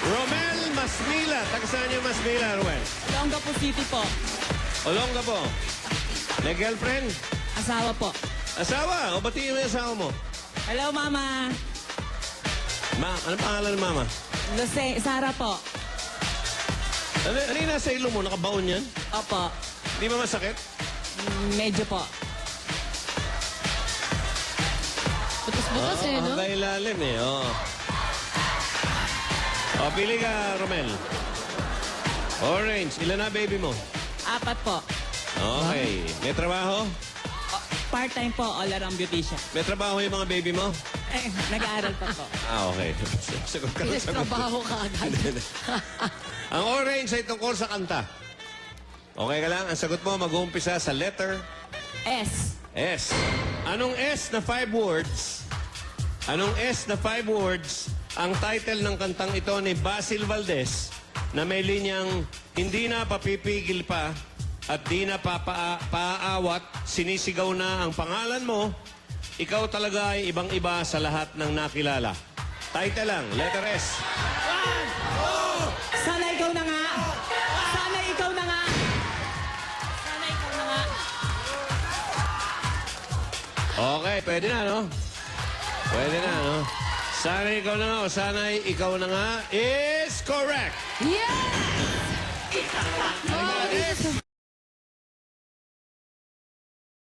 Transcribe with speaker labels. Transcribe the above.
Speaker 1: Romel Masmila. Taga saan yung Masmila, Romel?
Speaker 2: Olongapo City po.
Speaker 1: Olongapo. May girlfriend?
Speaker 2: Asawa po.
Speaker 1: Asawa? O batiin mo yung asawa mo?
Speaker 2: Hello, Mama.
Speaker 1: Ano pangalan ng mama?
Speaker 2: Sara po.
Speaker 1: Ano yung nasa ilo mo? Nakabaon yan?
Speaker 2: Opo.
Speaker 1: Di ba masakit?
Speaker 2: Medyo po.
Speaker 3: Butas-butas eh, no?
Speaker 1: Ang kailalim eh. Oh. O, pili ka, Romel. Orange. Ilan na baby mo?
Speaker 2: 4 po.
Speaker 1: Okay. May trabaho?
Speaker 2: Part-time po, all-around beautician.
Speaker 1: May trabaho yung mga baby mo?
Speaker 2: Nag-aaral pa po.
Speaker 1: Okay. Sagot ka.
Speaker 3: Trabaho ka agad.
Speaker 1: Ang orange ay tungkol sa kanta. Okay ka lang? Ang sagot mo mag-uumpisa sa letter
Speaker 2: S.
Speaker 1: S. Anong S na 5 words? Anong S na 5 words ang title ng kantang ito ni Basil Valdez na may linyang hindi na papipigil pa at di na paaawat, sinisigaw na ang pangalan mo, ikaw talaga ay ibang-iba sa lahat ng nakilala. Title lang, letter S.
Speaker 2: Sana ikaw na nga. Sana ikaw na nga. Sana ikaw na nga.
Speaker 1: Okay, pwede na, no? Pwede na, no? Sana ikaw na nga o sana ikaw na nga is correct.
Speaker 3: Yes!